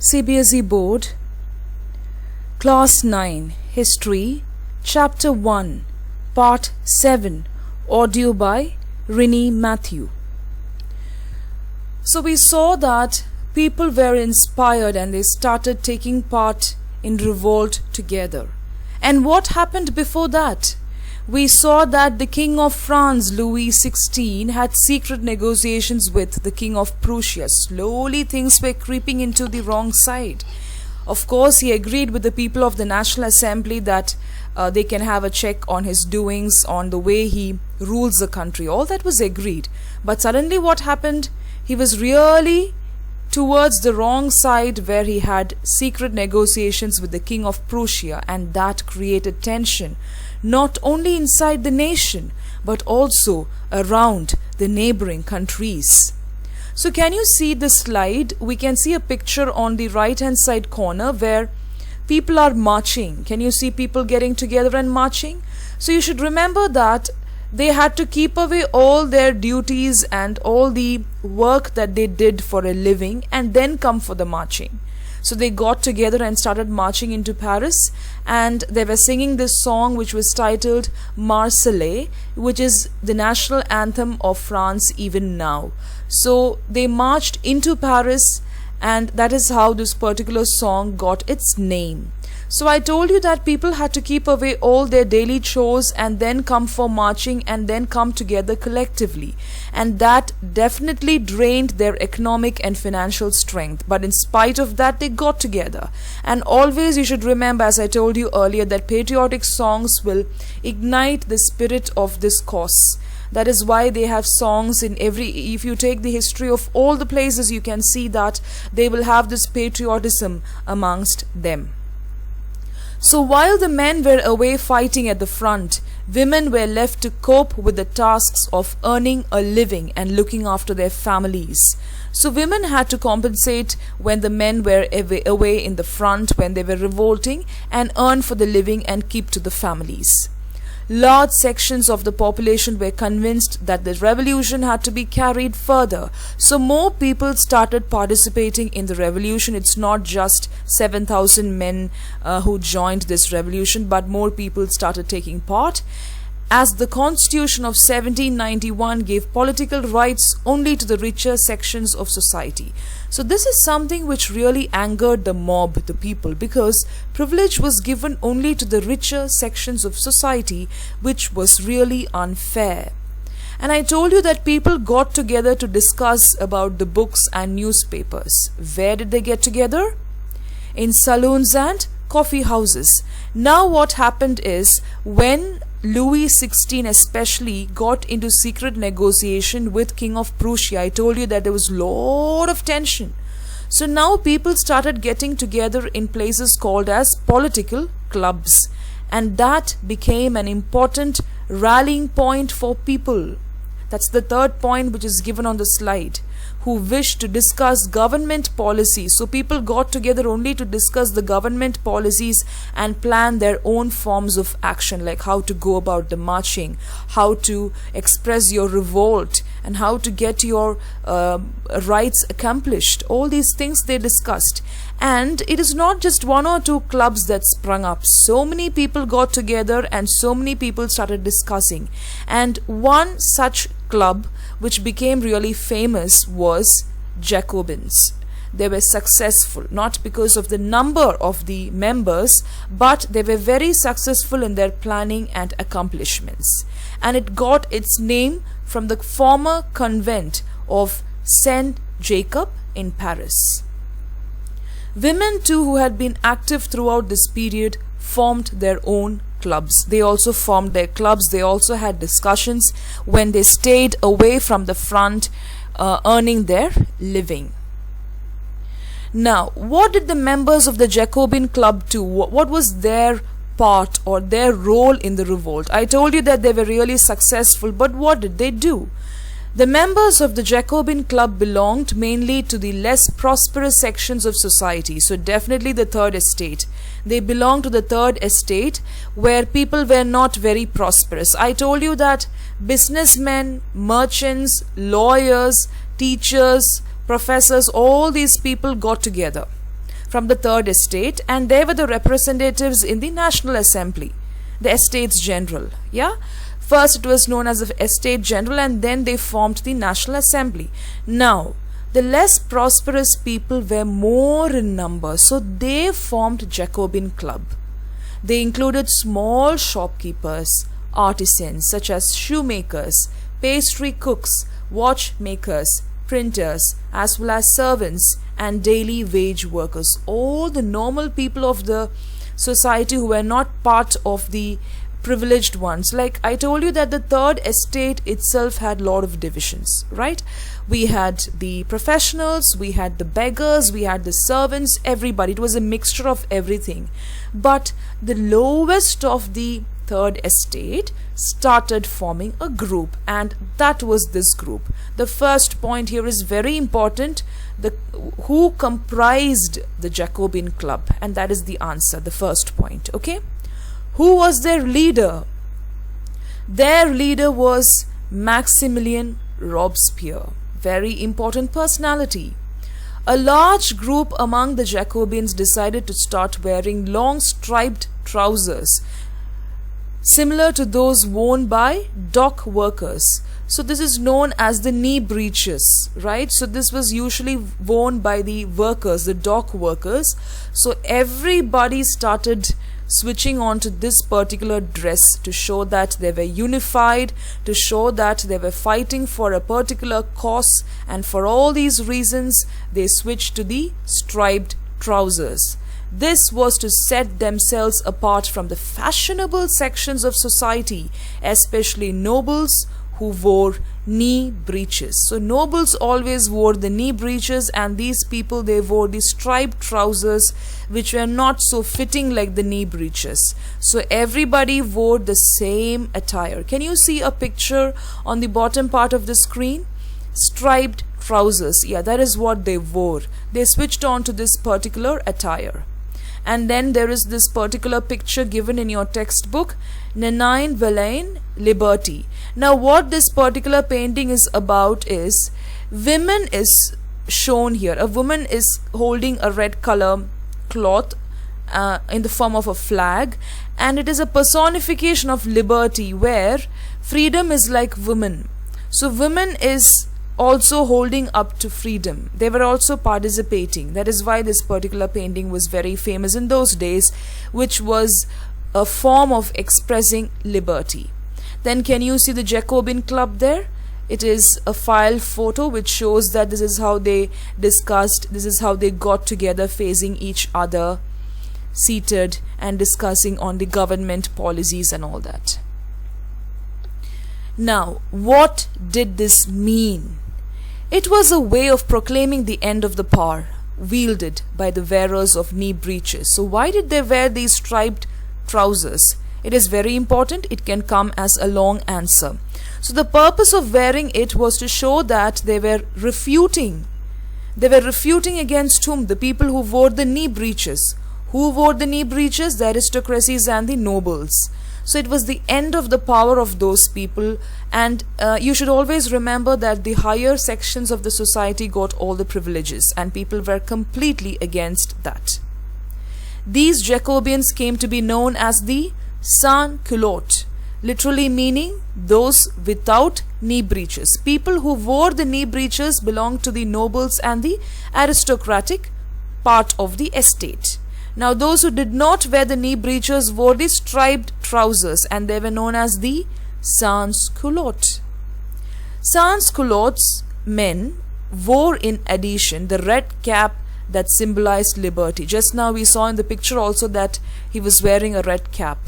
CBSE Board, Class 9, History, Chapter 1, Part 7, audio by Rini Matthew. So we saw that people were inspired and they started taking part in revolt together. And what happened before that? We saw that the King of France, Louis XVI, had secret negotiations with the King of Prussia. Slowly things were creeping into the wrong side. Of course, he agreed with the people of the National Assembly that they can have a check on his doings, on the way he rules the country. All that was agreed. But suddenly what happened? He was really towards the wrong side, where he had secret negotiations with the King of Prussia, and that created tension, not only inside the nation but also around the neighboring countries. So can you see the slide? We can see a picture on the right hand side corner where people are marching. Can you see people getting together and marching? So you should remember that they had to keep away all their duties and all the work that they did for a living and then come for the marching. So they got together and started marching into Paris, and they were singing this song which was titled Marseillaise, which is the national anthem of France even now. So they marched into Paris, and that is how this particular song got its name. So I told you that people had to keep away all their daily chores and then come for marching and then come together collectively. And that definitely drained their economic and financial strength. But in spite of that, they got together. And always you should remember, as I told you earlier, that patriotic songs will ignite the spirit of this cause. That is why they have songs in if you take the history of all the places, you can see that they will have this patriotism amongst them. So while the men were away fighting at the front, women were left to cope with the tasks of earning a living and looking after their families. So women had to compensate when the men were away in the front, when they were revolting, and earn for the living and keep to the families. Large sections of the population were convinced that the revolution had to be carried further. So more people started participating in the revolution. It's not just 7,000 men who joined this revolution, but more people started taking part, as the Constitution of 1791 gave political rights only to the richer sections of society. So this is something which really angered the mob, the people, because privilege was given only to the richer sections of society, which was really unfair. And I told you that people got together to discuss about the books and newspapers. Where did they get together? In saloons and coffee houses. Now what happened is, when Louis XVI especially got into secret negotiation with King of Prussia, I told you that there was a lot of tension. So now people started getting together in places called as political clubs, and that became an important rallying point for people. That's the third point which is given on the slide, who wished to discuss government policies. So people got together only to discuss the government policies and plan their own forms of action, like how to go about the marching, how to express your revolt, and how to get your rights accomplished. All these things they discussed. And it is not just one or two clubs that sprung up. So many people got together and so many people started discussing. And one such club which became really famous was Jacobins. They were successful, not because of the number of the members, but they were very successful in their planning and accomplishments. And it got its name from the former convent of Saint Jacob in Paris. Women too, who had been active throughout this period, formed their own clubs. They also formed their clubs. They also had discussions when they stayed away from the front, earning their living. Now, what did the members of the Jacobin club do? What was their part or their role in the revolt? I told you that they were really successful, but what did they do? The members of the Jacobin club belonged mainly to the less prosperous sections of society, so definitely the third estate. They belonged to the third estate, where people were not very prosperous. I told you that businessmen, merchants, lawyers, teachers, professors, all these people got together. from the third estate, and they were the representatives in the National Assembly, the Estates General. Yeah, first it was known as the Estate General, and then they formed the National Assembly. Now the less prosperous people were more in number, so they formed Jacobin Club. They included small shopkeepers, artisans such as shoemakers, pastry cooks, watchmakers, printers, as well as servants and daily wage workers, all the normal people of the society who were not part of the privileged ones. Like I told you that the third estate itself had a lot of divisions, right? We had the professionals, we had the beggars, we had the servants, everybody. It was a mixture of everything. But the lowest of the third estate started forming a group, and that was this group. The first point here is very important. Who comprised the Jacobin Club? And that is the answer, the first point. Okay, who was their leader? Their leader was Maximilian Robespierre, very important personality. A large group among the Jacobins decided to start wearing long striped trousers similar to those worn by dock workers. So this is known as the knee breeches, right? So this was usually worn by the workers, the dock workers. So everybody started switching on to this particular dress to show that they were unified, to show that they were fighting for a particular cause, and for all these reasons they switched to the striped trousers. This was to set themselves apart from the fashionable sections of society, especially nobles who wore knee breeches. So nobles always wore the knee breeches, and these people, they wore the striped trousers which were not so fitting like the knee breeches. So everybody wore the same attire. Can you see a picture on the bottom part of the screen? Striped trousers. Yeah, that is what they wore. They switched on to this particular attire. And then there is this particular picture given in your textbook, Nenine Villain Liberty. Now what this particular painting is about is, women is shown here. A woman is holding a red color cloth in the form of a flag, and it is a personification of liberty, where freedom is like women. So women is also holding up to freedom. They were also participating. That is why this particular painting was very famous in those days, which was a form of expressing liberty. Then can you see the Jacobin Club there? It is a file photo which shows that this is how they discussed, this is how they got together facing each other, seated and discussing on the government policies and all that. Now, what did this mean? It was a way of proclaiming the end of the power wielded by the wearers of knee breeches. So why did they wear these striped trousers? It is very important. It can come as a long answer. So the purpose of wearing it was to show that they were refuting. They were refuting against whom? The people who wore the knee breeches. Who wore the knee breeches? The aristocracies and the nobles. So it was the end of the power of those people, and you should always remember that the higher sections of the society got all the privileges, and people were completely against that. These Jacobins came to be known as the sans-culottes, literally meaning those without knee breeches. People who wore the knee breeches belonged to the nobles and the aristocratic part of the estate. Now those who did not wear the knee breeches wore the striped trousers, and they were known as the sans-culottes. Sans-culottes men wore in addition the red cap that symbolized liberty. Just now we saw in the picture also that he was wearing a red cap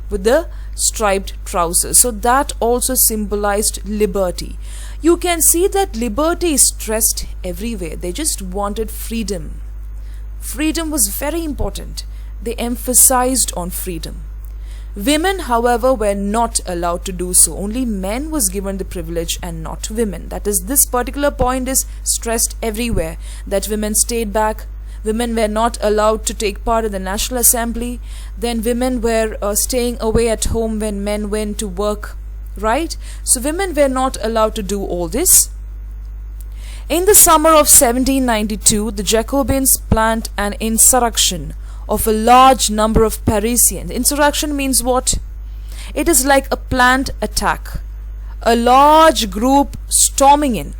with the striped trousers. So that also symbolized liberty. You can see that liberty is stressed everywhere. They just wanted freedom. Freedom was very important. They emphasized on freedom. Women, however, were not allowed to do so. Only men was given the privilege and not women. That is, this particular point is stressed everywhere, that women stayed back. Women were not allowed to take part in the National Assembly. Then women were staying away at home when men went to work, right? So women were not allowed to do all this. In the summer of 1792, the Jacobins planned an insurrection of a large number of Parisians. Insurrection means what? It is like a planned attack, a large group storming in.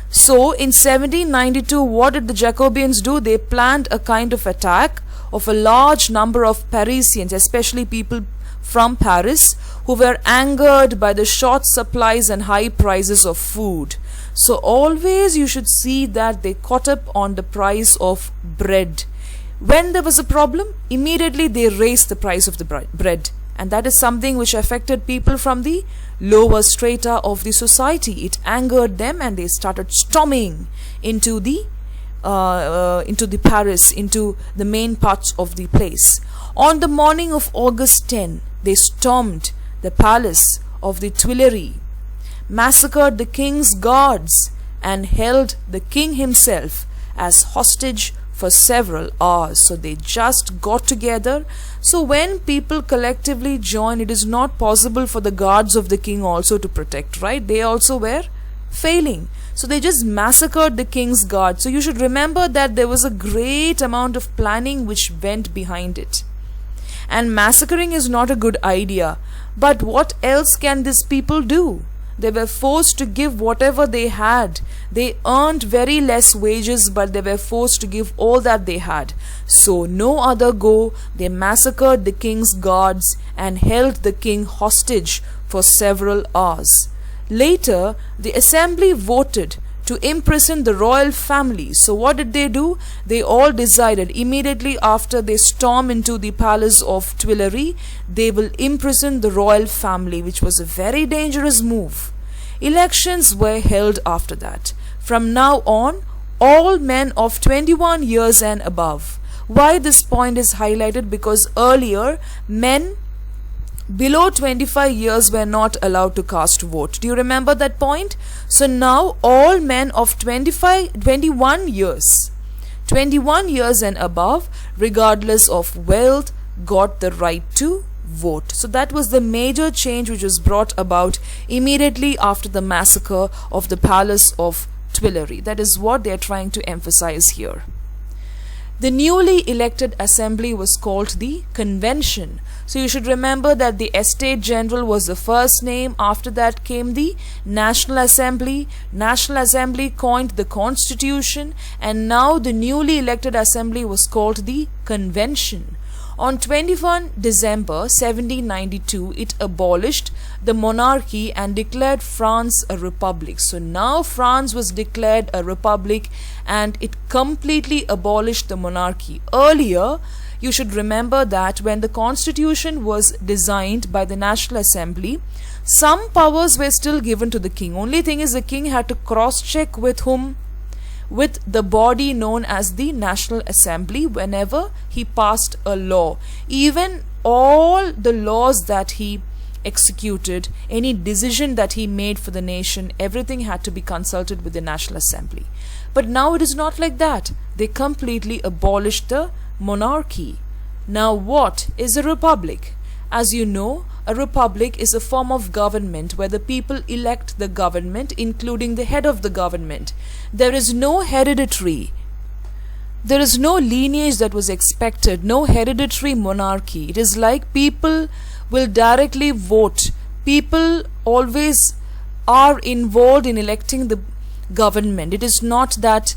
So in 1792, what did the Jacobins do? They planned a kind of attack of a large number of Parisians, especially people from Paris, who were angered by the short supplies and high prices of food. So always you should see that they caught up on the price of bread. When there was a problem, immediately they raised the price of the bread. And that is something which affected people from the lower strata of the society. It angered them and they started storming into the Paris, into the main parts of the place. On the morning of August 10, they stormed the palace of the Tuileries, massacred the king's guards, and held the king himself as hostage for several hours. So they just got together. So when people collectively join, it is not possible for the guards of the king also to protect, right? They also were failing. So they just massacred the king's guard. So you should remember that there was a great amount of planning which went behind it. And massacring is not a good idea. But what else can these people do? They were forced to give whatever they had. They earned very less wages, but they were forced to give all that they had. So no other go, they massacred the king's guards and held the king hostage for several hours. Later, the assembly voted to imprison the royal family. So what did they do? They all decided immediately after they storm into the palace of Tuileries, they will imprison the royal family, which was a very dangerous move. Elections were held after that. From now on, all men of 21 years and above. Why this point is highlighted? Because earlier, men below 25 years were not allowed to cast vote. Do you remember that point? So now all men of 21 years and above, regardless of wealth, got the right to vote. So that was the major change which was brought about immediately after the massacre of the palace of Tuileries. That is what they are trying to emphasize here. The newly elected assembly was called the Convention. So you should remember that the Estate General was the first name. After that came the National Assembly. National Assembly coined the Constitution, and now the newly elected assembly was called the Convention. On 21 December 1792, it abolished the monarchy and declared France a republic. So now France was declared a republic and it completely abolished the monarchy. Earlier, you should remember that when the constitution was designed by the National Assembly, some powers were still given to the king. Only thing is the king had to cross-check with whom? With the body known as the National Assembly whenever he passed a law. Even all the laws that he executed, any decision that he made for the nation, everything had to be consulted with the National Assembly. But now it is not like that. They completely abolished the monarchy. Now what is a republic? As you know, a republic is a form of government where the people elect the government, including the head of the government. There is no hereditary. There is no lineage that was expected, no hereditary monarchy. It is like people will directly vote. People always are involved in electing the government. It is not that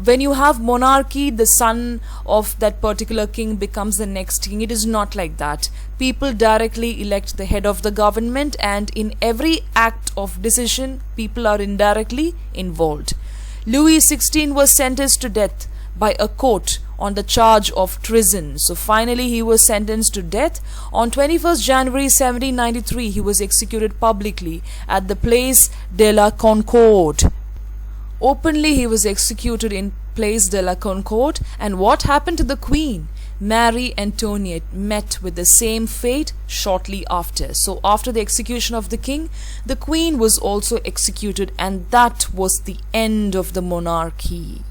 when you have monarchy, the son of that particular king becomes the next king. It is not like that. People directly elect the head of the government, and in every act of decision, people are indirectly involved. Louis XVI was sentenced to death by a court on the charge of treason. So finally he was sentenced to death. On 21st January 1793, he was executed publicly at the Place de la Concorde. Openly he was executed in Place de la Concorde. And what happened to the Queen? Marie Antoinette met with the same fate shortly after. So after the execution of the king, the Queen was also executed, and that was the end of the monarchy.